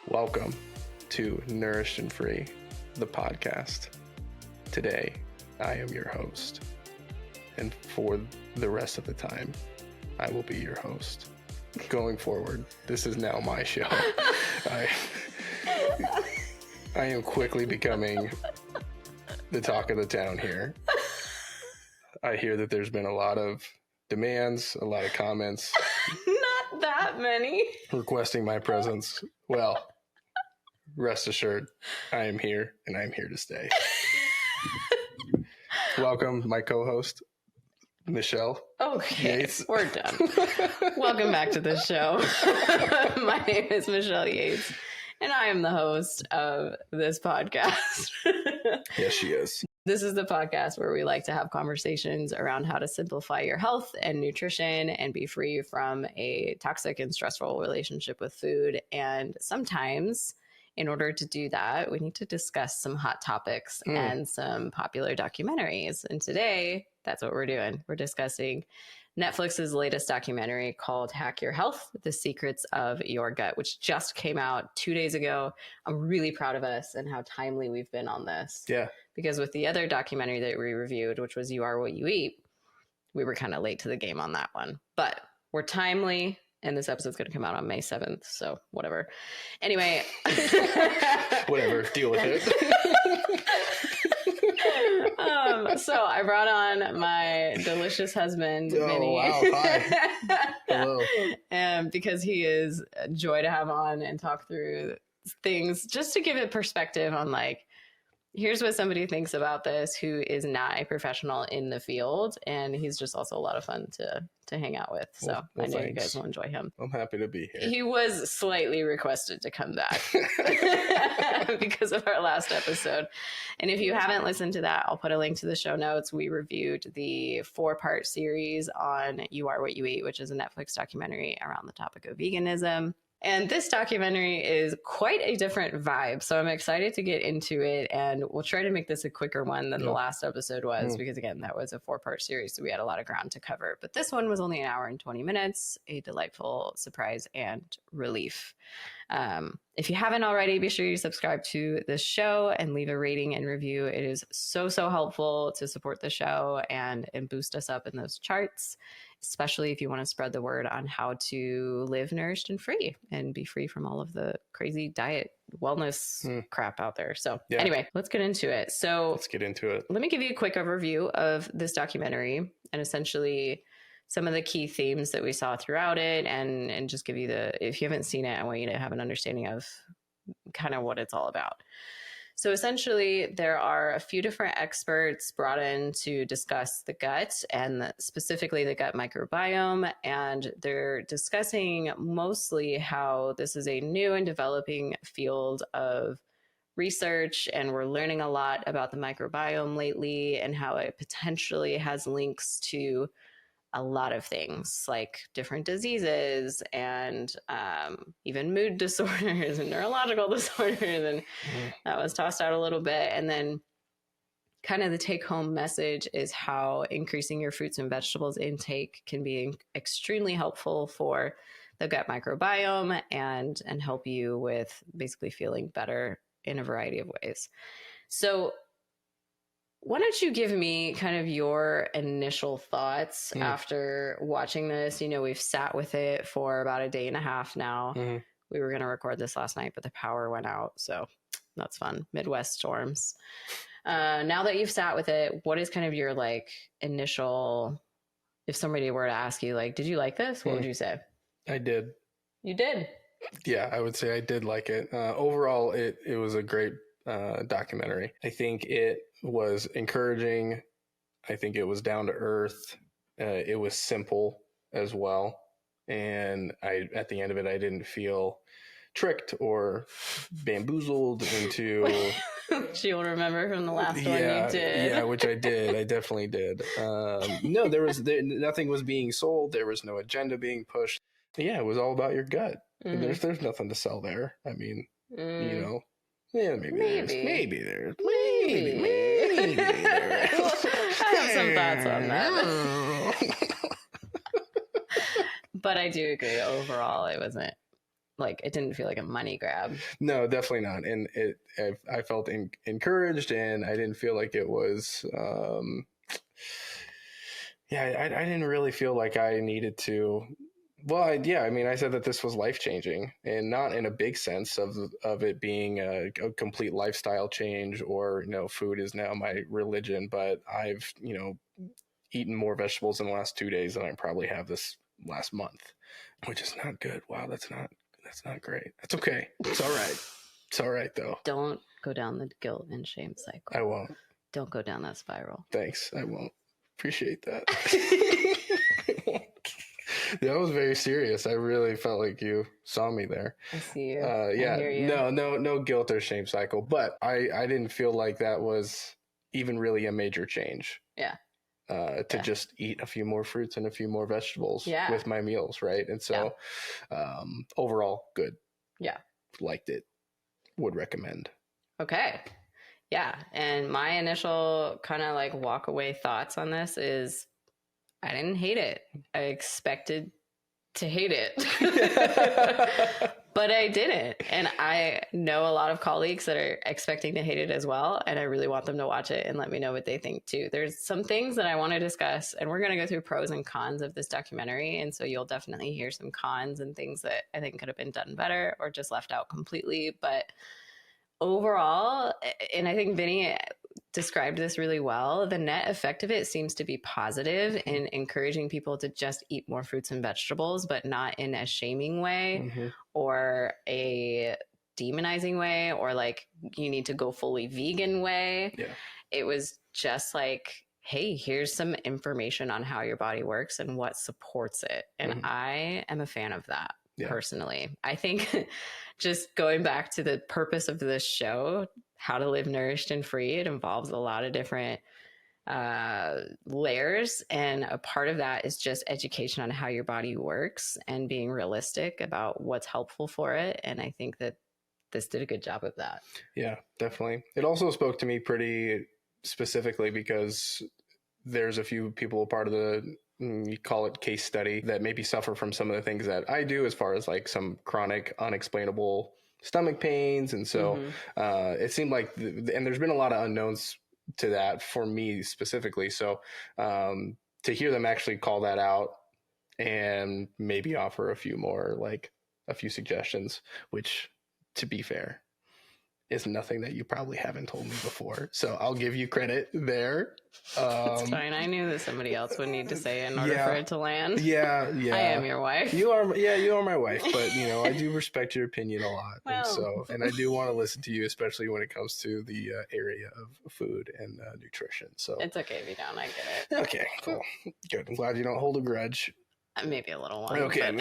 Welcome to Nourished and Free, the podcast. Today, I am your host. And for the rest of the time, I will be your host. Going forward, this is now my show. I am quickly becoming the talk of the town here. I hear that there's been a lot of demands, a lot of comments. Not that many. Requesting my presence. Well, rest assured, I am here and I'm here to stay. Welcome, my co-host, Michelle. Okay, Yates. We're done. Welcome back to the show. My name is Michelle Yates, and I am the host of this podcast. Yes, she is. This is the podcast where we like to have conversations around how to simplify your health and nutrition and be free from a toxic and stressful relationship with food. And sometimes, in order to do that, we need to discuss some hot topics and some popular documentaries. And today, that's what we're doing. We're discussing Netflix's latest documentary called Hack Your Health, The Secrets of Your Gut, which just came out 2 days ago. I'm really proud of us and how timely we've been on this. Yeah. Because with the other documentary that we reviewed, which was You Are What You Eat, we were kind of late to the game on that one. But we're timely, and this episode's going to come out on May 7th, so whatever. Anyway. Whatever, deal with it. So I brought on my delicious husband, Vinnie. Wow, hi. Hello. And because he is a joy to have on and talk through things, just to give it perspective on like, here's what somebody thinks about this who is not a professional in the field. And he's just also a lot of fun to hang out with. So I know you guys will enjoy him. I'm happy to be here. He was slightly requested to come back because of our last episode. And if you haven't listened to that, I'll put a link to the show notes. We reviewed the 4-part series on You Are What You Eat, which is a Netflix documentary around the topic of veganism. And this documentary is quite a different vibe. So I'm excited to get into it. And we'll try to make this a quicker one than the last episode was, because again, that was a 4-part series. So we had a lot of ground to cover. But this one was only an hour and 20 minutes, a delightful surprise and relief. If you haven't already, be sure you subscribe to this show and leave a rating and review. It is so helpful to support the show and boost us up in those charts, especially if you want to spread the word on how to live nourished and free and be free from all of the crazy diet wellness crap out there. So anyway, let's get into it. So let's get into it. Let me give you a quick overview of this documentary and essentially some of the key themes that we saw throughout it, and just give you if you haven't seen it, I want you to have an understanding of kind of what it's all about. So essentially, there are a few different experts brought in to discuss the gut and specifically the gut microbiome. And they're discussing mostly how this is a new and developing field of research. And we're learning a lot about the microbiome lately and how it potentially has links to a lot of things like different diseases and even mood disorders and neurological disorders. And that was tossed out a little bit. And then kind of the take home message is how increasing your fruits and vegetables intake can be extremely helpful for the gut microbiome and help you with basically feeling better in a variety of ways. So why don't you give me kind of your initial thoughts after watching this? You know, we've sat with it for about a day and a half now. We were going to record this last night, but the power went out. So that's fun. Midwest storms. Now that you've sat with it, what is kind of your like initial, if somebody were to ask you, like, did you like this? What would you say? I did. You did? Yeah, I would say I did like it. Overall, it was a great documentary. I think it was encouraging. I think it was down to earth. It was simple as well. And at the end of it, I didn't feel tricked or bamboozled into. Which you'll remember from the last one you did. Yeah, which I did. I definitely did. No, nothing was being sold. There was no agenda being pushed. Yeah, it was all about your gut. There's nothing to sell there. I mean, you know, yeah, maybe. I have some thoughts on that. But I do agree. Overall, it wasn't like, it didn't feel like a money grab. No, definitely not. And I felt encouraged, and I didn't feel like it was, I didn't really feel like I needed to. Well, I mean, I said that this was life changing, and not in a big sense of it being a complete lifestyle change, or food is now my religion. But I've eaten more vegetables in the last 2 days than I probably have this last month, which is not good. Wow, that's not great. That's okay. It's all right. It's all right though. Don't go down the guilt and shame cycle. I won't. Don't go down that spiral. Thanks. I won't. Appreciate that. That was very serious. I really felt like you saw me there. I see you. Yeah. I hear you. No guilt or shame cycle. But I didn't feel like that was even really a major change. Yeah. To just eat a few more fruits and a few more vegetables with my meals, right? And so overall, good. Yeah. Liked it. Would recommend. Okay. Yeah. And my initial kind of like walk away thoughts on this is I didn't hate it. I expected to hate it. But I didn't. And I know a lot of colleagues that are expecting to hate it as well. And I really want them to watch it and let me know what they think too. There's some things that I want to discuss, and we're going to go through pros and cons of this documentary. And so you'll definitely hear some cons and things that I think could have been done better or just left out completely. But overall, and I think Vinnie described this really well, the net effect of it seems to be positive in encouraging people to just eat more fruits and vegetables, but not in a shaming way or a demonizing way, or like you need to go fully vegan way. Yeah. It was just like, hey, here's some information on how your body works and what supports it. And I am a fan of that. Personally, I think just going back to the purpose of this show, how to live nourished and free, it involves a lot of different layers. And a part of that is just education on how your body works and being realistic about what's helpful for it. And I think that this did a good job of that. Yeah, definitely. It also spoke to me pretty specifically because there's a few people part of the, you call it case study, that maybe suffer from some of the things that I do, as far as like some chronic unexplainable stomach pains. And so it seemed like, and there's been a lot of unknowns to that for me specifically. So to hear them actually call that out and maybe offer a few suggestions, which, to be fair, is nothing that you probably haven't told me before. So I'll give you credit there. It's fine. I knew that somebody else would need to say it in order for it to land. Yeah. I am your wife. You are my wife, but I do respect your opinion a lot. Well. And I do want to listen to you, especially when it comes to the area of food and nutrition. So it's okay if you don't. I get it. Okay, cool. Good. I'm glad you don't hold a grudge. Maybe a little one. Okay.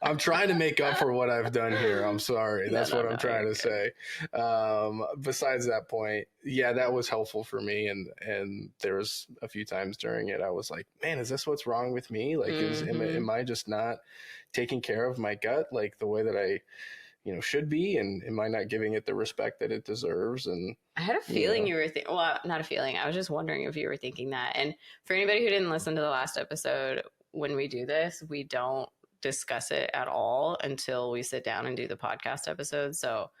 I'm trying to make up for what I've done here. I'm sorry. That's what I'm trying to say. Besides that point, that was helpful for me. And there was a few times during it, I was like, man, is this what's wrong with me? Like, am I just not taking care of my gut like the way that I should be, and am I not giving it the respect that it deserves? And I had a feeling you were well, not a feeling. I was just wondering if you were thinking that. And for anybody who didn't listen to the last episode, when we do this, we don't discuss it at all until we sit down and do the podcast episode. So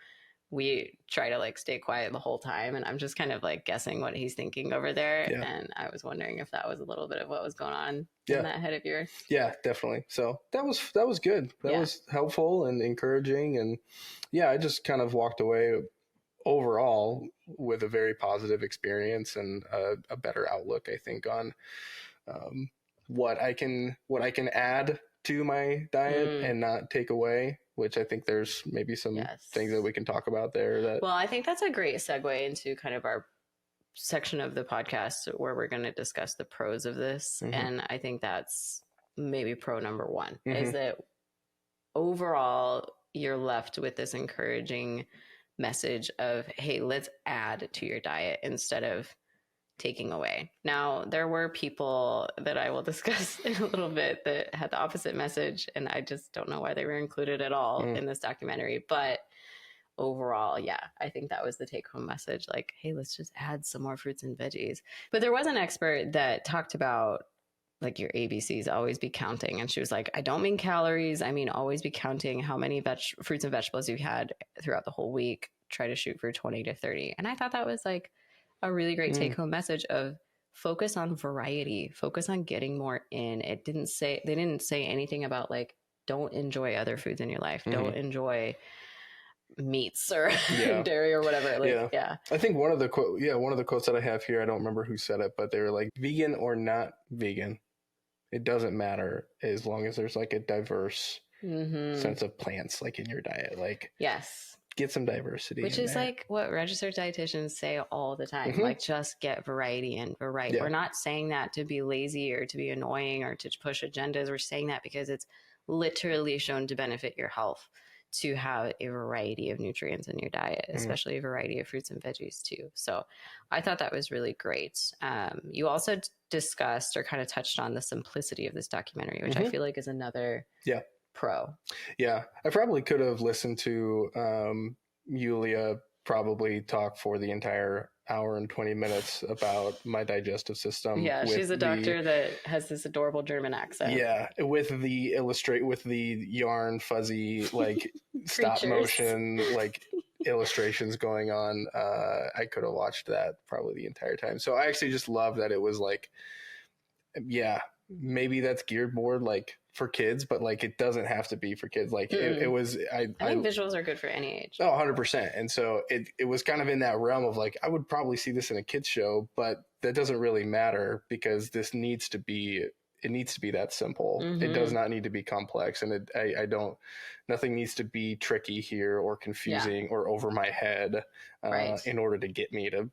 we try to stay quiet the whole time, and I'm just kind of guessing what he's thinking over there. Yeah. And I was wondering if that was a little bit of what was going on in that head of yours. Yeah, definitely. So that was good. That was helpful and encouraging. And I just kind of walked away overall with a very positive experience and a better outlook, I think, on what I can add to my diet and not take away, which I think there's maybe some things that we can talk about there. Well, I think that's a great segue into kind of our section of the podcast where we're going to discuss the pros of this. And I think that's maybe pro number one is that overall you're left with this encouraging message of, hey, let's add to your diet instead of taking away. Now, there were people that I will discuss in a little bit that had the opposite message, and I just don't know why they were included at all in this documentary. But overall, yeah, I think that was the take home message. Like, hey, let's just add some more fruits and veggies. But there was an expert that talked about like your ABCs, always be counting. And she was like, I don't mean calories. I mean, always be counting how many fruits and vegetables you've had throughout the whole week. Try to shoot for 20 to 30. And I thought that was like a really great take home message of focus on variety, focus on getting more in. They didn't say anything about like, don't enjoy other foods in your life. Don't enjoy meats or dairy or whatever. Like, yeah. I think one of the quotes that I have here, I don't remember who said it, but they were like, vegan or not vegan, it doesn't matter as long as there's like a diverse sense of plants like in your diet. Like, yes, get some diversity, which is there. Like what registered dietitians say all the time. Like, just get variety and variety. We're not saying that to be lazy or to be annoying or to push agendas. We're saying that because it's literally shown to benefit your health to have a variety of nutrients in your diet, especially a variety of fruits and veggies too. So I thought that was really great. You also discussed or kind of touched on the simplicity of this documentary, which I feel like is another pro. Yeah, I probably could have listened to Yulia probably talk for the entire hour and 20 minutes about my digestive system. Yeah, she's a doctor that has this adorable German accent. Yeah, with the yarn fuzzy like stop motion like illustrations going on. I could have watched that probably the entire time. So I actually just love that it was like, maybe that's geared more like for kids, but like it doesn't have to be for kids. Like it was. I think visuals are good for any age. Oh, 100%. And so it was kind of in that realm of like, I would probably see this in a kid's show, but that doesn't really matter because this needs to be that simple. It does not need to be complex. And nothing needs to be tricky here or confusing or over my head in order to get me to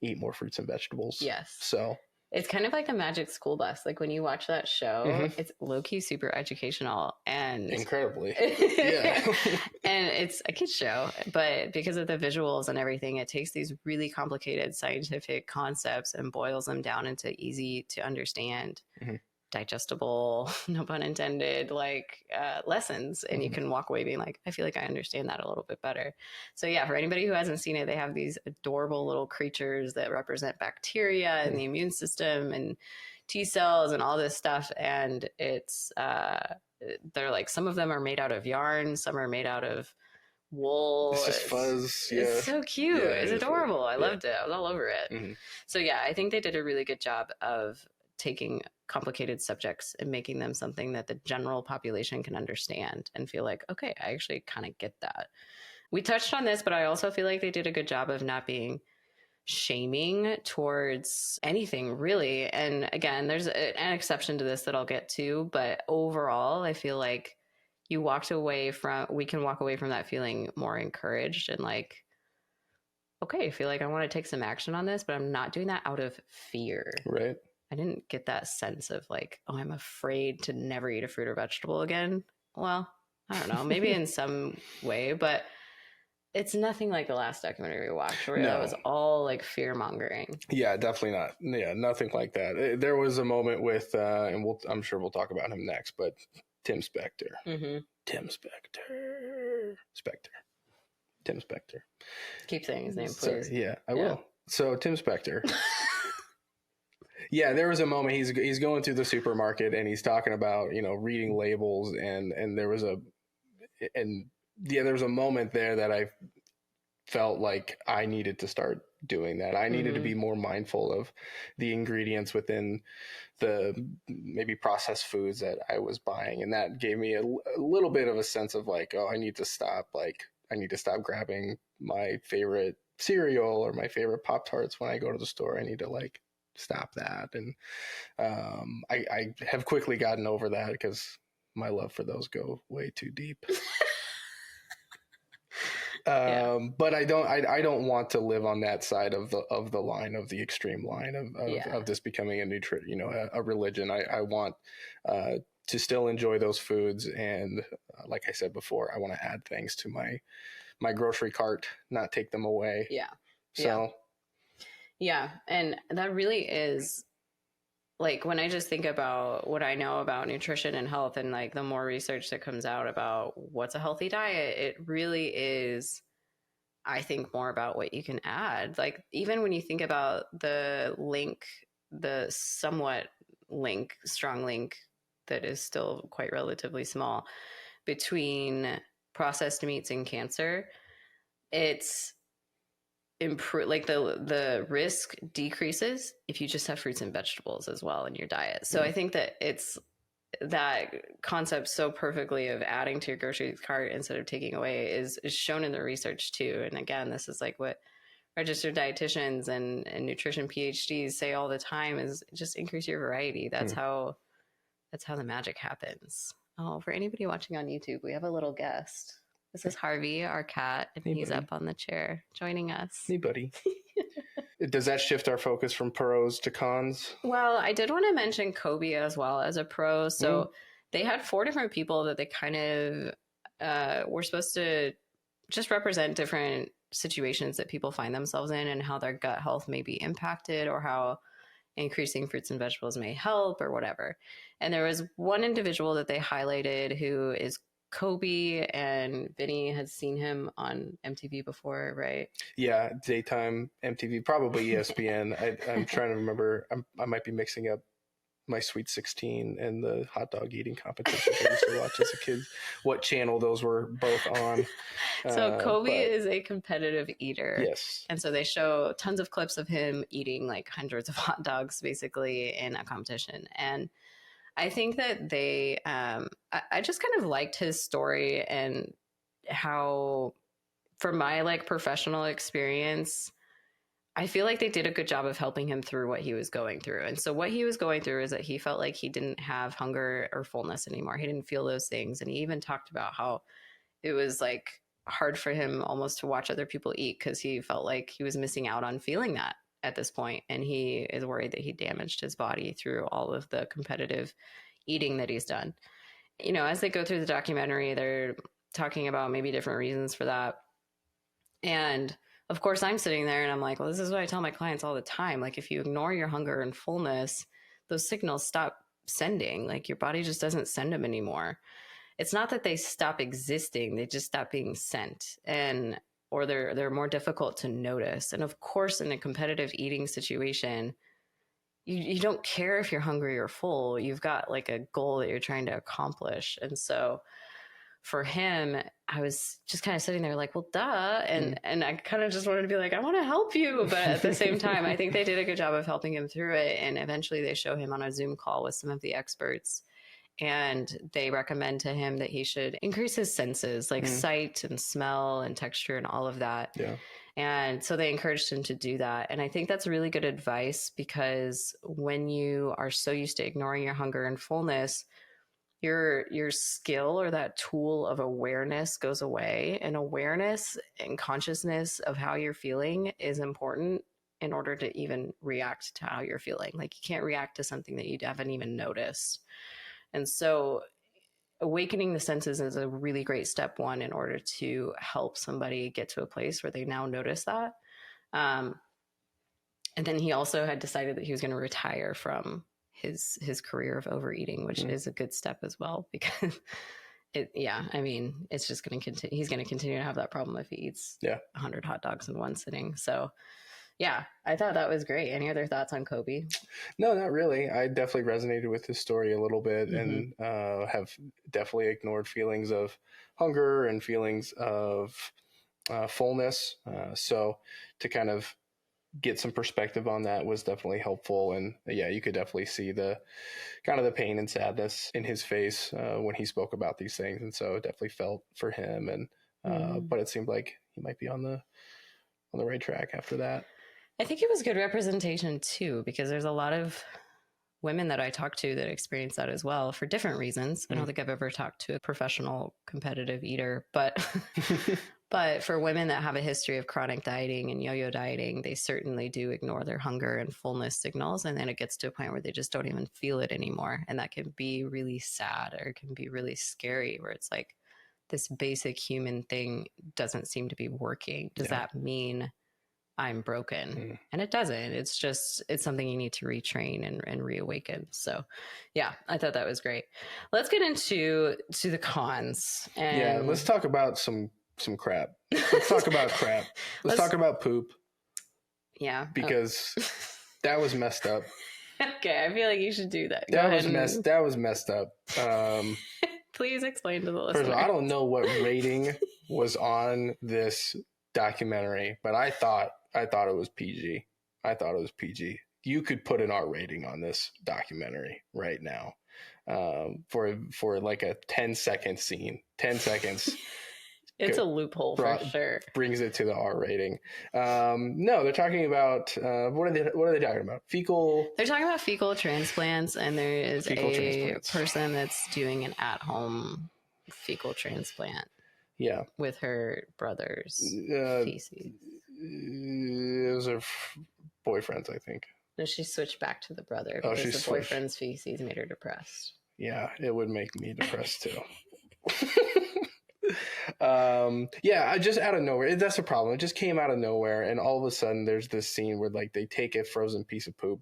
eat more fruits and vegetables. Yes. So it's kind of like the Magic School Bus. Like when you watch that show, it's low-key super educational and incredibly. And it's a kid's show, but because of the visuals and everything, it takes these really complicated scientific concepts and boils them down into easy to understand, digestible, no pun intended, like lessons. And you can walk away being like, I feel like I understand that a little bit better. So yeah, for anybody who hasn't seen it, they have these adorable little creatures that represent bacteria and the immune system and T cells and all this stuff. And it's, they're like, some of them are made out of yarn, some are made out of wool. It's just fuzz. It's so cute. It's adorable. I loved it. I was all over it. So yeah, I think they did a really good job of taking complicated subjects and making them something that the general population can understand and feel like, okay, I actually kind of get that. We touched on this, but I also feel like they did a good job of not being shaming towards anything really. And again, there's an exception to this that I'll get to, but overall, I feel like we can walk away from that feeling more encouraged and like, okay, I feel like I want to take some action on this, but I'm not doing that out of fear. Right. I didn't get that sense of like, oh, I'm afraid to never eat a fruit or vegetable again. Well, I don't know, maybe in some way, but it's nothing like the last documentary we watched where that was all like fear mongering. Yeah, definitely not. Yeah, nothing like that. There was a moment with, and I'm sure we'll talk about him next, but Tim Spector. Tim Spector. Keep saying his name, please. So, I will. So Tim Spector. Yeah, there was a moment he's going through the supermarket and he's talking about, reading labels and there was a moment there that I felt like I needed to start doing that. I needed to be more mindful of the ingredients within the maybe processed foods that I was buying. And that gave me a little bit of a sense of like, oh, I need to stop grabbing my favorite cereal or my favorite Pop-Tarts when I go to the store. I need to like stop that. And I have quickly gotten over that because my love for those go way too deep. But I don't want to live on that side of the line, of the extreme line of this becoming a religion. I want to still enjoy those foods, and like I said before, I want to add things to my grocery cart, not take them away. Yeah. So. Yeah, and that really is like when I just think about what I know about nutrition and health, and like the more research that comes out about what's a healthy diet, it really is, I think, more about what you can add. Like even when you think about the link, the somewhat strong link that is still quite relatively small between processed meats and cancer, it's improve, like the risk decreases if you just have fruits and vegetables as well in your diet. So I think that it's that concept so perfectly of adding to your grocery cart instead of taking away is shown in the research too. And again, this is like what registered dietitians and nutrition PhDs say all the time, is just increase your variety. That's how the magic happens. Oh, for anybody watching on YouTube, we have a little guest. This is Harvey, our cat, and he's up on the chair joining us. Hey, buddy. Does that shift our focus from pros to cons? Well, I did want to mention Kobe as well as a pro. So they had 4 different people that they kind of were supposed to just represent different situations that people find themselves in and how their gut health may be impacted, or how increasing fruits and vegetables may help, or whatever. And there was one individual that they highlighted who is Kobe, and Vinnie had seen him on MTV before, right? Yeah, daytime MTV, probably ESPN. I'm trying to remember. I might be mixing up my Sweet 16 and the hot dog eating competitions I used to watch as a kid. What channel those were both on? So Kobe is a competitive eater. Yes. And so they show tons of clips of him eating like hundreds of hot dogs basically in a competition. And I think that they, I just kind of liked his story, and how, from my like professional experience, I feel like they did a good job of helping him through what he was going through. And so what he was going through is that he felt like he didn't have hunger or fullness anymore. He didn't feel those things. And he even talked about how it was like hard for him almost to watch other people eat, because he felt like he was missing out on feeling that at this point. And he is worried that he damaged his body through all of the competitive eating that he's done. You know, as they go through the documentary, they're talking about maybe different reasons for that. And of course, I'm sitting there and I'm like, well, this is what I tell my clients all the time. Like, if you ignore your hunger and fullness, those signals stop sending. Like, your body just doesn't send them anymore. It's not that they stop existing, they just stop being sent. And or they're more difficult to notice. And of course, in a competitive eating situation, you don't care if you're hungry or full. You've got like a goal that you're trying to accomplish. And so for him, I was just kind of sitting there like, well, duh. And I kind of just wanted to be like, I want to help you. But at the same time, I think they did a good job of helping him through it. And eventually they show him on a Zoom call with some of the experts. And they recommend to him that he should increase his senses, like sight and smell and texture and all of that. Yeah. And so they encouraged him to do that. And I think that's really good advice, because when you are so used to ignoring your hunger and fullness, your skill or that tool of awareness goes away. And awareness and consciousness of how you're feeling is important in order to even react to how you're feeling. Like, you can't react to something that you haven't even noticed. And so awakening the senses is a really great step one in order to help somebody get to a place where they now notice that. And then he also had decided that he was going to retire from his career of overeating, which is a good step as well, because it's just going to continue. He's going to continue to have that problem if he eats 100 hot dogs in one sitting. So yeah, I thought that was great. Any other thoughts on Kobe? No, not really. I definitely resonated with his story a little bit, and have definitely ignored feelings of hunger and feelings of fullness. So to kind of get some perspective on that was definitely helpful. And yeah, you could definitely see the kind of the pain and sadness in his face when he spoke about these things. And so it definitely felt for him. And but it seemed like he might be on the right track after that. I think it was good representation too, because there's a lot of women that I talk to that experience that as well for different reasons. I don't think I've ever talked to a professional competitive eater, but but for women that have a history of chronic dieting and yo-yo dieting, they certainly do ignore their hunger and fullness signals. And then it gets to a point where they just don't even feel it anymore. And that can be really sad, or it can be really scary, where it's like this basic human thing doesn't seem to be working. Does that mean I'm broken. And it doesn't. It's just, it's something you need to retrain and reawaken. So yeah, I thought that was great. Let's get into the cons. And yeah, let's talk about some crap. Let's talk about crap. Let's talk about poop. Yeah. Because that was messed up. Okay, I feel like you should do that. That was messed up. Please explain to the listeners. First of all, I don't know what rating was on this documentary, but I thought it was PG. I thought it was PG. You could put an R rating on this documentary right now, for like a 10-second scene. 10 seconds. It's a loophole for sure. Brings it to the R rating. No, they're talking about what are they talking about? Fecal. They're talking about fecal transplants, and there is a person that's doing an at-home fecal transplant. Yeah, with her brother's feces. It was her boyfriend's, I think. No, she switched back to the brother because the boyfriend's feces made her depressed. Yeah, it would make me depressed too. Yeah, I just out of nowhere. That's the problem. It just came out of nowhere, and all of a sudden, there's this scene where like they take a frozen piece of poop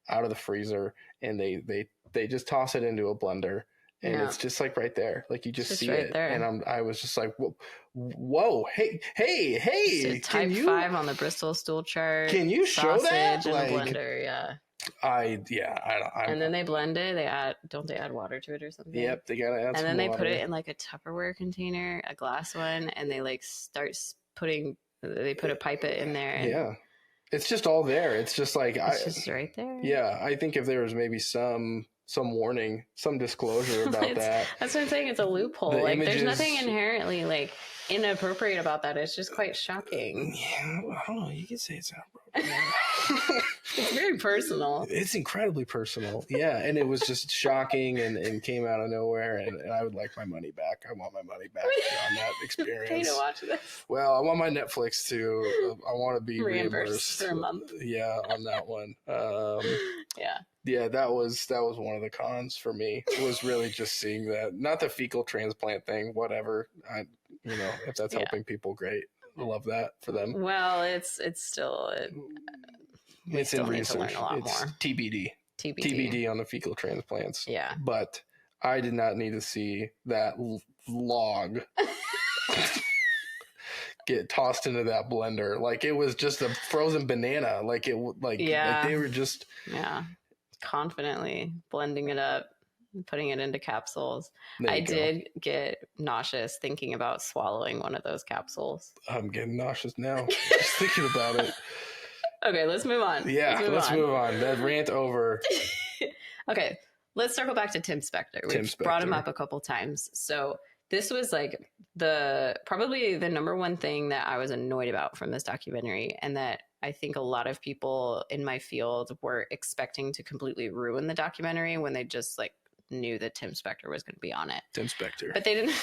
out of the freezer and they just toss it into a blender, and it's just like right there, like you just see it. There. And I was just like, whoa, hey! So type 5 on the Bristol stool chart. Can you show that? In like, a blender, yeah. And then they blend it. Don't they add water to it or something? Yep, they gotta add. And then they put it in like a Tupperware container, a glass one, and they like start putting. They put a pipette in there. And yeah, it's just all there. It's just like it's just right there. Yeah, I think if there was maybe some warning, some disclosure about that. That's what I'm saying. It's a loophole. Like there's nothing inherently like inappropriate about that. It's just quite shocking. Yeah, I don't know. You could say it's inappropriate. It's very personal. It's incredibly personal. Yeah, and it was just shocking and came out of nowhere. And I would like my money back. I want my money back on that experience. Pay to watch this. Well, I want my Netflix to. I want to be reimbursed for a month. Yeah, on that one. Yeah, that was one of the cons for me. Was really just seeing that. Not the fecal transplant thing. Whatever. If that's helping people, great. I love that for them. Well, it's still. It's in research. To learn a lot more. TBD on the fecal transplants. Yeah. But I did not need to see that log get tossed into that blender. Like it was just a frozen banana. Like they were just confidently blending it up, putting it into capsules. I did get nauseous thinking about swallowing one of those capsules. I'm getting nauseous now just thinking about it. Okay, let's move on. Yeah, let's move on. That rant over. Okay, let's circle back to Tim Spector. We've brought him up a couple times. So this was like probably the number one thing that I was annoyed about from this documentary, and that I think a lot of people in my field were expecting to completely ruin the documentary when they just like knew that Tim Spector was going to be on it. Tim Spector. But they didn't.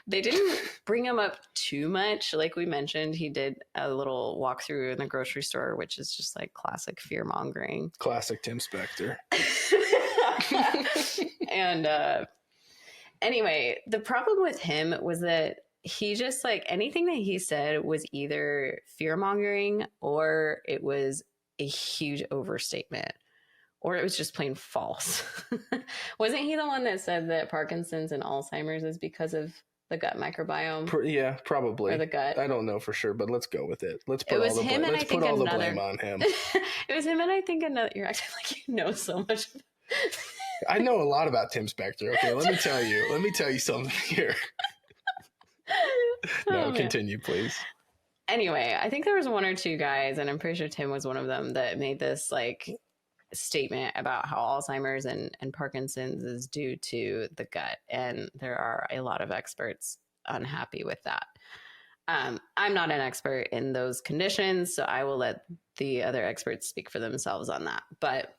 They didn't bring him up too much. Like we mentioned, he did a little walkthrough in the grocery store, which is just like classic fear mongering. Classic Tim Spector. And anyway, the problem with him was that he just like anything that he said was either fear mongering or it was a huge overstatement. Or it was just plain false. Wasn't he the one that said that Parkinson's and Alzheimer's is because of the gut microbiome? Yeah, probably. Or the gut. I don't know for sure, but let's go with it. Let's put all the blame on him. It was him and I think another. You're acting like you know so much. I know a lot about Tim Spector. Okay, let me tell you something here. No, continue, please. Anyway, I think there was one or two guys, and I'm pretty sure Tim was one of them, that made this like statement about how Alzheimer's and Parkinson's is due to the gut, and there are a lot of experts unhappy with that. I'm not an expert in those conditions, so I will let the other experts speak for themselves on that. But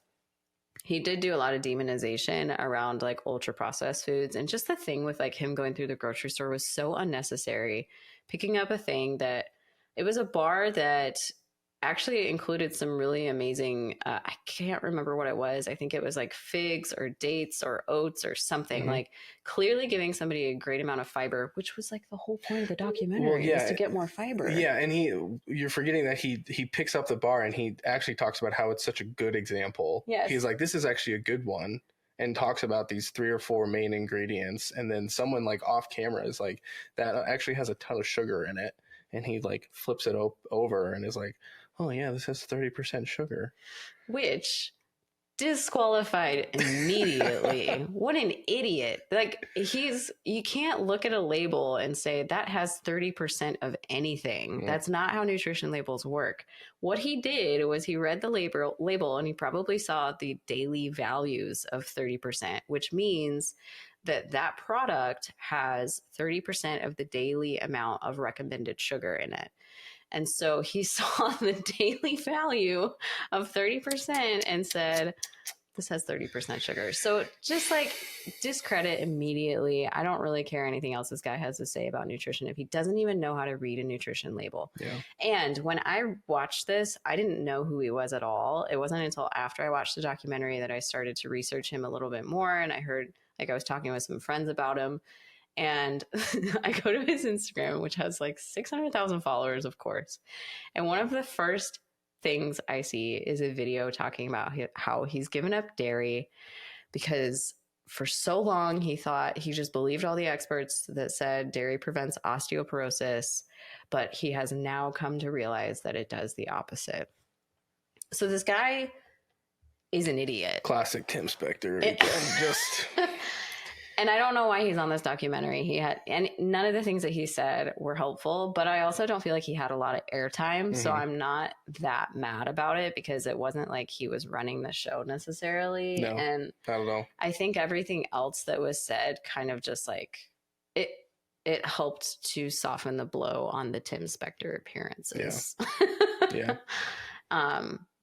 he did do a lot of demonization around like ultra processed foods, and just the thing with like him going through the grocery store was so unnecessary. Picking up a thing that it was a bar that actually included some really amazing, I can't remember what it was. I think it was like figs or dates or oats or something, like clearly giving somebody a great amount of fiber, which was like the whole point of the documentary, was to get more fiber. Yeah. And you're forgetting that he picks up the bar and he actually talks about how it's such a good example. Yes. He's like, this is actually a good one, and talks about these 3 or 4 main ingredients. And then someone like off camera is like, that actually has a ton of sugar in it. And he like flips it over and is like, oh yeah, this has 30% sugar. Which disqualified immediately. What an idiot. Like, you can't look at a label and say that has 30% of anything. That's not how nutrition labels work. What he did was he read the label and he probably saw the daily values of 30%, which means that product has 30% of the daily amount of recommended sugar in it. And so he saw the daily value of 30% and said, this has 30% sugar. So just like discredit immediately. I don't really care anything else this guy has to say about nutrition if he doesn't even know how to read a nutrition label. Yeah. And when I watched this, I didn't know who he was at all. It wasn't until after I watched the documentary that I started to research him a little bit more. And I heard, like, I was talking with some friends about him. And I go to his Instagram, which has like 600,000 followers, of course. And one of the first things I see is a video talking about how he's given up dairy because for so long he thought, he just believed all the experts that said dairy prevents osteoporosis, but he has now come to realize that it does the opposite. So this guy is an idiot. Classic Tim Spector. And I don't know why he's on this documentary. And none of the things that he said were helpful, but I also don't feel like he had a lot of airtime. So I'm not that mad about it because it wasn't like he was running the show necessarily. No, and not at all. I think everything else that was said kind of just like it helped to soften the blow on the Tim Spector appearances. Yeah.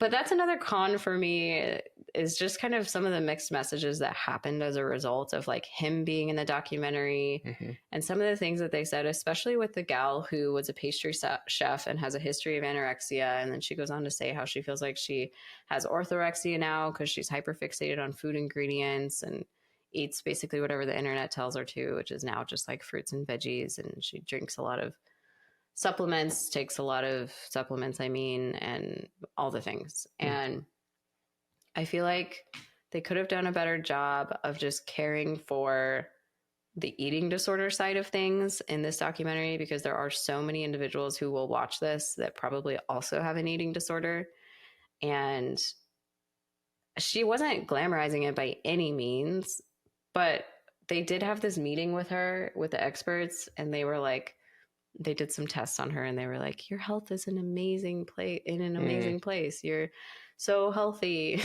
But that's another con for me, is just kind of some of the mixed messages that happened as a result of like him being in the documentary and some of the things that they said, especially with the gal who was a pastry chef and has a history of anorexia. And then she goes on to say how she feels like she has orthorexia now because she's hyperfixated on food ingredients and eats basically whatever the internet tells her to, which is now just like fruits and veggies. And she drinks a lot of supplements, takes a lot of supplements, and all the things. And I feel like they could have done a better job of just caring for the eating disorder side of things in this documentary, because there are so many individuals who will watch this that probably also have an eating disorder. And she wasn't glamorizing it by any means, but they did have this meeting with her, with the experts, and they were like, they did some tests on her and they were like, your health is an amazing place, in an amazing place. You're so healthy.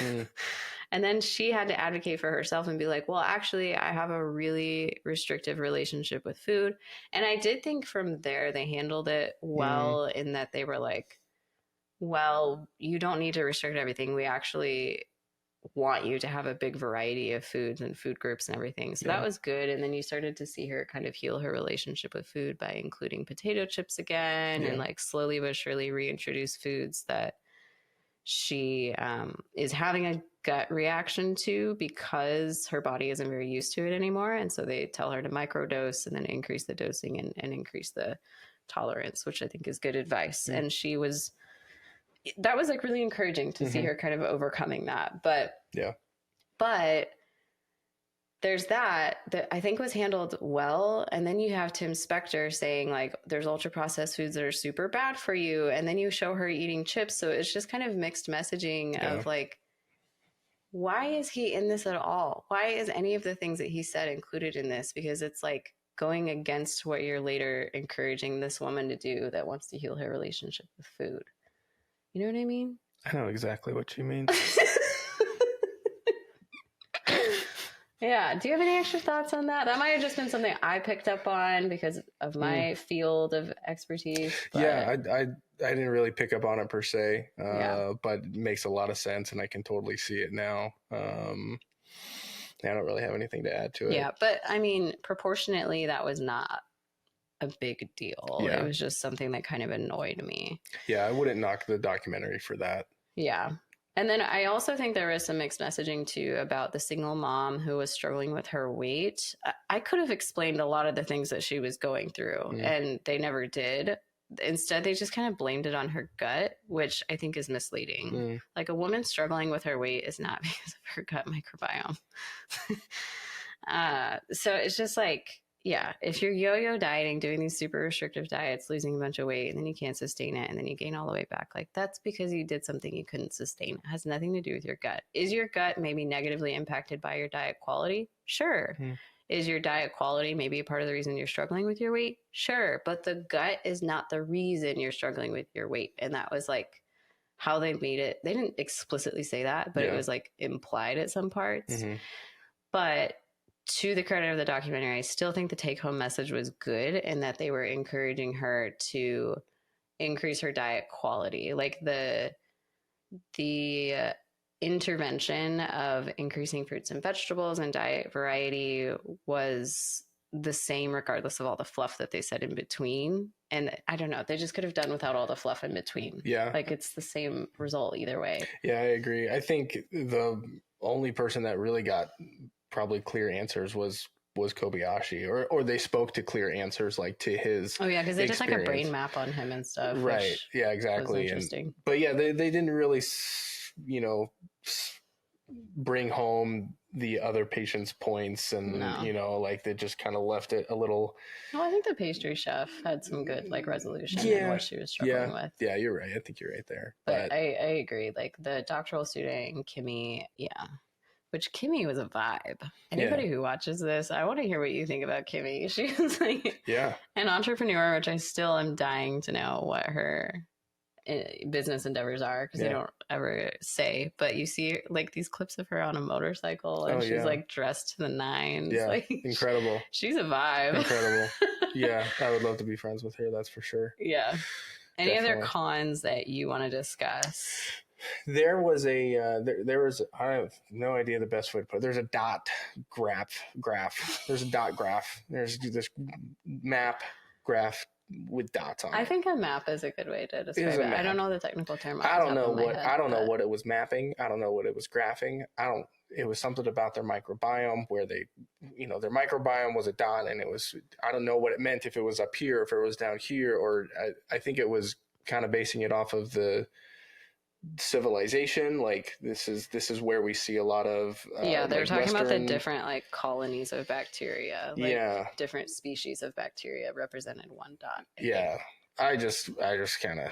And then she had to advocate for herself and be like, well, actually, I have a really restrictive relationship with food. And I did think from there they handled it well in that they were like, well, you don't need to restrict everything. We actually want you to have a big variety of foods and food groups and everything. So that was good. And then you started to see her kind of heal her relationship with food by including potato chips again and like slowly but surely reintroduce foods that she is having a gut reaction to because her body isn't very used to it anymore. And so they tell her to microdose and then increase the dosing and increase the tolerance, which I think is good advice. And that was like really encouraging to see her kind of overcoming that. But there's that I think was handled well. And then you have Tim Spector saying like, there's ultra processed foods that are super bad for you. And then you show her eating chips. So it's just kind of mixed messaging of like, why is he in this at all? Why is any of the things that he said included in this? Because it's like going against what you're later encouraging this woman to do that wants to heal her relationship with food. You know what I mean? I know exactly what you mean. Yeah. Do you have any extra thoughts on that? That might have just been something I picked up on because of my field of expertise. But... Yeah, I didn't really pick up on it per se, but it makes a lot of sense and I can totally see it now. I don't really have anything to add to it. Yeah, but I mean, proportionately, that was not a big deal. Yeah. It was just something that kind of annoyed me. Yeah, I wouldn't knock the documentary for that. Yeah. And then I also think there was some mixed messaging too about the single mom who was struggling with her weight. I could have explained a lot of the things that she was going through, and they never did. Instead, they just kind of blamed it on her gut, which I think is misleading. Like, a woman struggling with her weight is not because of her gut microbiome. So it's just like, yeah, if you're yo-yo dieting, doing these super restrictive diets, losing a bunch of weight, and then you can't sustain it, and then you gain all the way back, like, that's because you did something you couldn't sustain. It has nothing to do with your gut. Is your gut maybe negatively impacted by your diet quality? Sure. Is your diet quality maybe a part of the reason you're struggling with your weight? Sure. But the gut is not the reason you're struggling with your weight. And that was like how they made it. They didn't explicitly say that, but it was like implied at some parts. But to the credit of the documentary, I still think the take-home message was good, and that they were encouraging her to increase her diet quality. Like the intervention of increasing fruits and vegetables and diet variety was the same regardless of all the fluff that they said in between. And I don't know, they just could have done without all the fluff in between. Yeah. Like, it's the same result either way. Yeah, I agree. I think the only person that really got probably clear answers was Kobayashi, or they spoke to clear answers, like to his because they did like a brain map on him and stuff, right? Yeah, exactly. Interesting. But yeah, they didn't really bring home the other patient's points, and like they just kind of left it a little. Well, I think the pastry chef had some good like resolution in what she was struggling with. Yeah, you're right. I think you're right there. But I agree. Like, the doctoral student and Kimmy, which Kimmy was a vibe. Anybody who watches this, I want to hear what you think about Kimmy. She was like an entrepreneur, which I still am dying to know what her business endeavors are, because they don't ever say. But you see like these clips of her on a motorcycle, and she's like dressed to the nines. Yeah, like, incredible. She's a vibe. Incredible. Yeah, I would love to be friends with her. That's for sure. Yeah. Any other cons that you want to discuss? There was there was, I have no idea the best way to put it. There's a dot graph. There's a dot graph. There's this map graph with dots on it. I think a map is a good way to describe it. I don't know the technical term. I don't know what it was mapping. I don't know what it was graphing. It was something about their microbiome, where they, their microbiome was a dot, and I don't know what it meant, if it was up here, if it was down here, or I think it was kind of basing it off of the civilization. Like, this is where we see a lot of they're like talking about the different like colonies of bacteria, like different species of bacteria represented one dot. I just kind of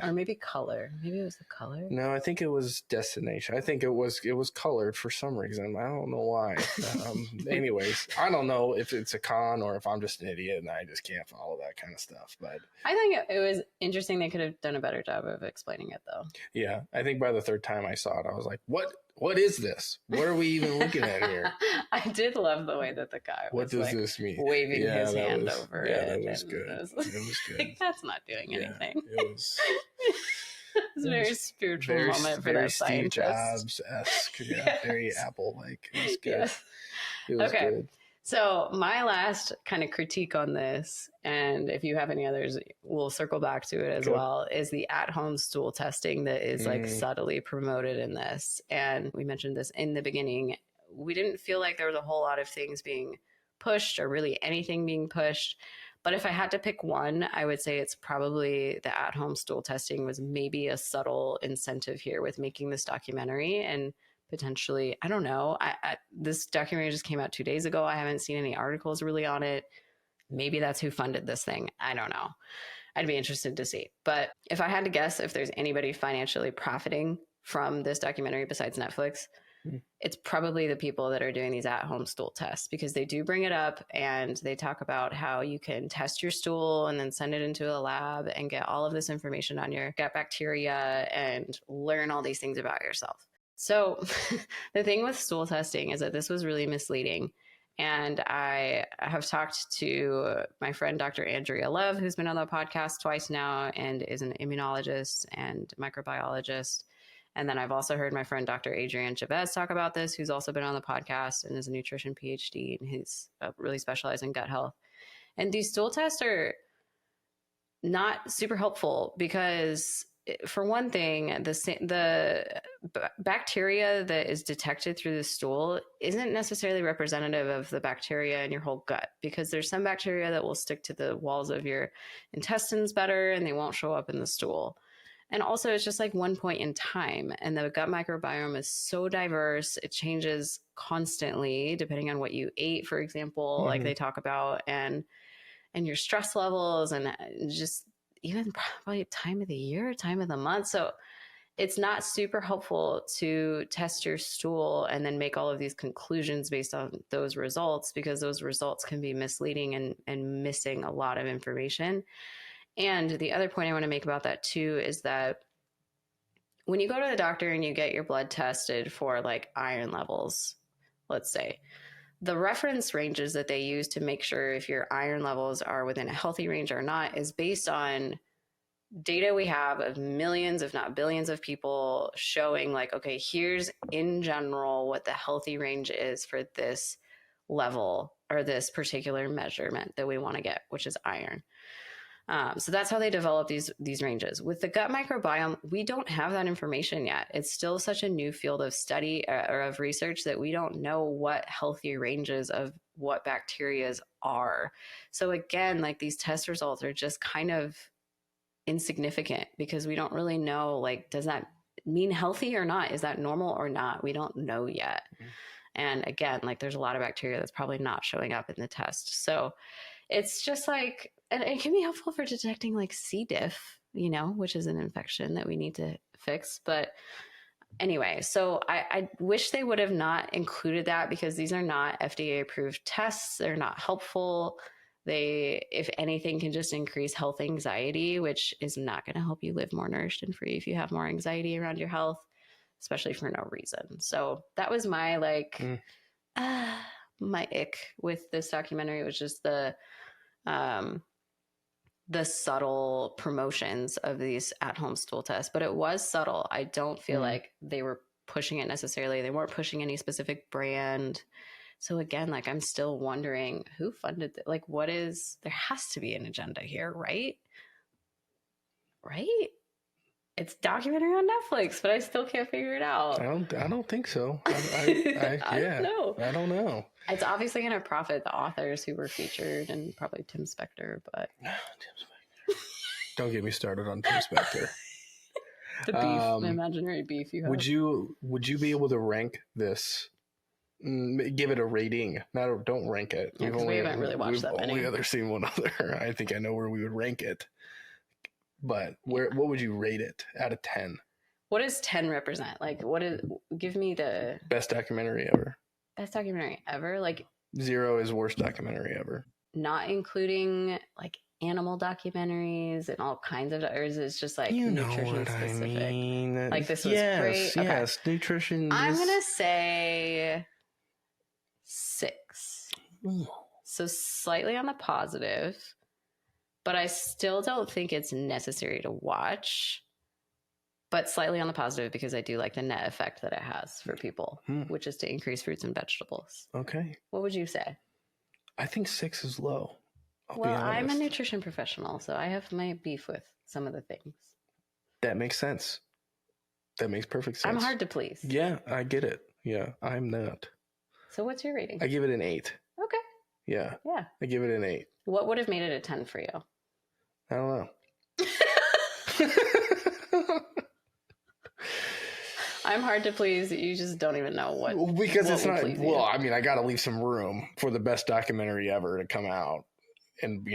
or maybe color. Maybe it was the color. No, I think it was destination. I think it was colored for some reason. I don't know why. Anyways, I don't know if it's a con or if I'm just an idiot and I just can't follow that kind of stuff. But I think it was interesting. They could have done a better job of explaining it, though. Yeah, I think by the third time I saw it, I was like, What is this? What are we even looking at here? I did love the way that the guy was, what does this mean? Waving his hand over it. Yeah, that was good. It was good. Like, that's not doing anything. It was... It was a very spiritual moment for that scientist. Steve Jobs-esque. Yeah, very Apple-like. It was good. It was good. So my last kind of critique on this, and if you have any others, we'll circle back to it as well, is the at-home stool testing that is like subtly promoted in this. And we mentioned this in the beginning. We didn't feel like there was a whole lot of things being pushed, or really anything being pushed. But if I had to pick one, I would say it's probably the at-home stool testing was maybe a subtle incentive here with making this documentary. And potentially, I don't know. This documentary just came out 2 days ago. I haven't seen any articles really on it. Maybe that's who funded this thing. I don't know. I'd be interested to see. But if I had to guess if there's anybody financially profiting from this documentary besides Netflix, it's probably the people that are doing these at-home stool tests, because they do bring it up and they talk about how you can test your stool and then send it into a lab and get all of this information on your gut bacteria and learn all these things about yourself. So the thing with stool testing is that this was really misleading. And I have talked to my friend, Dr. Andrea Love, who's been on the podcast twice now and is an immunologist and microbiologist. And then I've also heard my friend Dr. Adrienne Chavez talk about this, who's also been on the podcast and is a nutrition PhD, and he's really specialized in gut health. And these stool tests are not super helpful because, for one thing, the bacteria that is detected through the stool isn't necessarily representative of the bacteria in your whole gut, because there's some bacteria that will stick to the walls of your intestines better and they won't show up in the stool. And also, it's just like one point in time, and the gut microbiome is so diverse. It changes constantly depending on what you ate, for example, like they talk about, and your stress levels, and just even probably time of the year, time of the month. So it's not super helpful to test your stool and then make all of these conclusions based on those results, because those results can be misleading and missing a lot of information. And the other point I want to make about that too is that when you go to the doctor and you get your blood tested for like iron levels, let's say, the reference ranges that they use to make sure if your iron levels are within a healthy range or not is based on data we have of millions, if not billions of people, showing like, okay, here's in general what the healthy range is for this level or this particular measurement that we want to get, which is iron. So that's how they develop these ranges. With the gut microbiome, we don't have that information yet. It's still such a new field of study or of research that we don't know what healthy ranges of what bacterias are. So again, like, these test results are just kind of insignificant because we don't really know, like, does that mean healthy or not? Is that normal or not? We don't know yet. And again, like, there's a lot of bacteria that's probably not showing up in the test. So it's just like, and it can be helpful for detecting like C. diff, which is an infection that we need to fix. But anyway, so I wish they would have not included that, because these are not FDA approved tests. They're not helpful. They, if anything, can just increase health anxiety, which is not going to help you live more nourished and free if you have more anxiety around your health, especially for no reason. So that was my my ick with this documentary, was just the subtle promotions of these at-home stool tests. But it was subtle. I don't feel like they were pushing it necessarily. They weren't pushing any specific brand. So again, like, I'm still wondering who funded it. Like, what is, there has to be an agenda here, right? Right? It's documentary on Netflix, but I still can't figure it out. I don't think so. I don't know. I don't know. It's obviously going to profit the authors who were featured, and probably Tim Spector, but Tim Spector. Don't get me started on Tim Spector. The beef, the imaginary beef you have. Would you be able to rank this? Give it a rating. Don't rank it. Yeah, we haven't really watched that many. We've only ever seen one other. I think I know where we would rank it. But what would you rate it out of 10? What does 10 represent? Like, give me the best documentary ever. Best documentary ever? Like, 0 is worst documentary ever. Not including like animal documentaries and all kinds of, or is it just like nutrition specific? I mean. Like, this was great. Okay. Yes, nutrition. I'm gonna say 6. Ooh. So slightly on the positive, but I still don't think it's necessary to watch. But slightly on the positive, because I do like the net effect that it has for people, which is to increase fruits and vegetables. Okay. What would you say? I think 6 is low. Well, I'm a nutrition professional, so I have my beef with some of the things. That makes sense. That makes perfect sense. I'm hard to please. Yeah, I get it. Yeah, I'm not. So what's your rating? I give it an 8. Okay. Yeah. Yeah. I give it an 8. What would have made it a 10 for you? I don't know. I'm hard to please. You just don't even know what. Because what it's not. Well, I mean, I got to leave some room for the best documentary ever to come out, and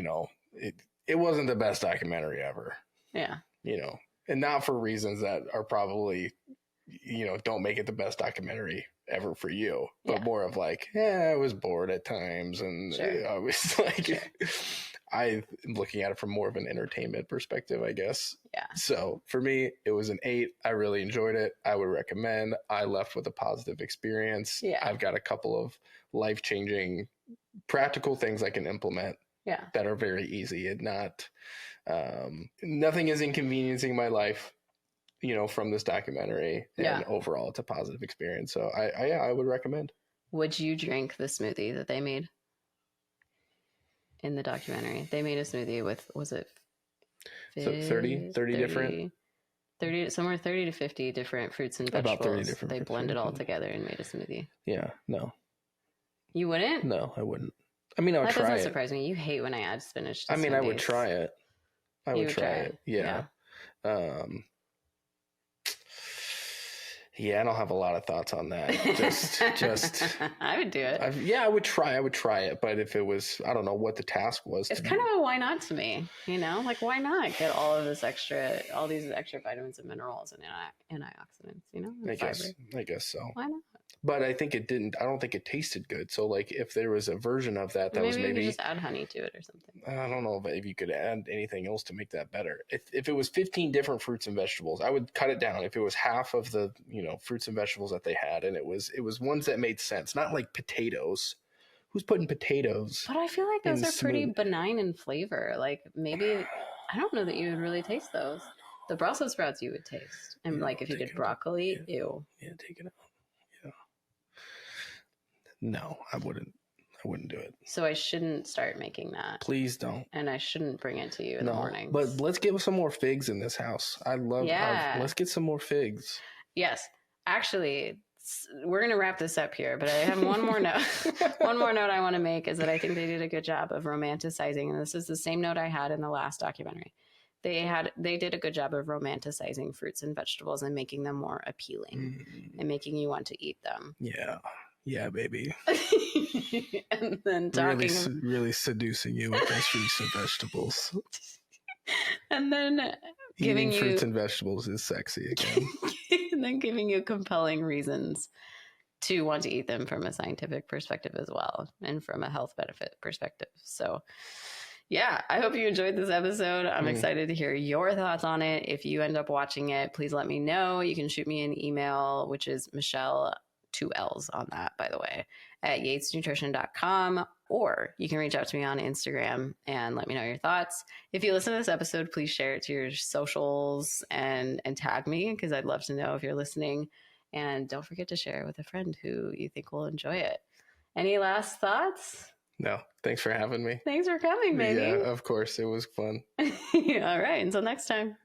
it wasn't the best documentary ever. Yeah. And not for reasons that are probably, don't make it the best documentary ever for you, but more of like, I was bored at times, and I was like, I'm looking at it from more of an entertainment perspective, I guess. Yeah. So for me, it was an 8. I really enjoyed it. I would recommend. I left with a positive experience. Yeah. I've got a couple of life-changing practical things I can implement that are very easy and not, nothing is inconveniencing my life. from this documentary, and overall it's a positive experience. So I would recommend. Would you drink the smoothie that they made in the documentary? They made a smoothie with, was it 30 different 30 somewhere 30 to 50 different fruits and vegetables. About 30 different. They blended all together and made a smoothie. Yeah, no. You wouldn't? No, I wouldn't. I mean, I would try it. That doesn't surprise me. You hate when I add spinach to smoothies. I would try it. I would try it. Yeah. Yeah, I don't have a lot of thoughts on that. Just I would do it. I would try it, but if it was, I don't know what the task was. It's kind of a why not to me, like why not get all these extra vitamins and minerals and antioxidants, I guess so. Why not? But I don't think it tasted good. So like if there was a version of that was maybe you could just add honey to it or something. I don't know if you could add anything else to make that better. If it was 15 different fruits and vegetables, I would cut it down. If it was half of the, fruits and vegetables that they had, and it was ones that made sense, not like potatoes. Who's putting potatoes? But I feel like those are pretty benign in flavor. Like maybe, I don't know that you would really taste those. The Brussels sprouts you would taste. And like if you did broccoli, ew. Yeah, take it out. Yeah. No, I wouldn't do it. So I shouldn't start making that. Please don't. And I shouldn't bring it to you in the morning. But let's get some more figs in this house. Let's get some more figs. Yes. Actually, we're going to wrap this up here, but I have one more note. One more note I want to make is that I think they did a good job of romanticizing. And this is the same note I had in the last documentary. They did a good job of romanticizing fruits and vegetables and making them more appealing and making you want to eat them. Yeah, baby. And then really seducing you with those fruits and vegetables. And then eating fruits and vegetables is sexy again. And then giving you compelling reasons to want to eat them from a scientific perspective as well, and from a health benefit perspective. So yeah, I hope you enjoyed this episode. I'm excited to hear your thoughts on it. If you end up watching it, please let me know. You can shoot me an email, which is Michelle, 2 L's on that, by the way, at yatesnutrition.com, or you can reach out to me on Instagram and let me know your thoughts. If you listen to this episode, please share it to your socials and tag me, because I'd love to know if you're listening. And don't forget to share it with a friend who you think will enjoy it. Any last thoughts? No, thanks for having me. Thanks for coming, baby. Yeah, of course. It was fun. All right. Until next time.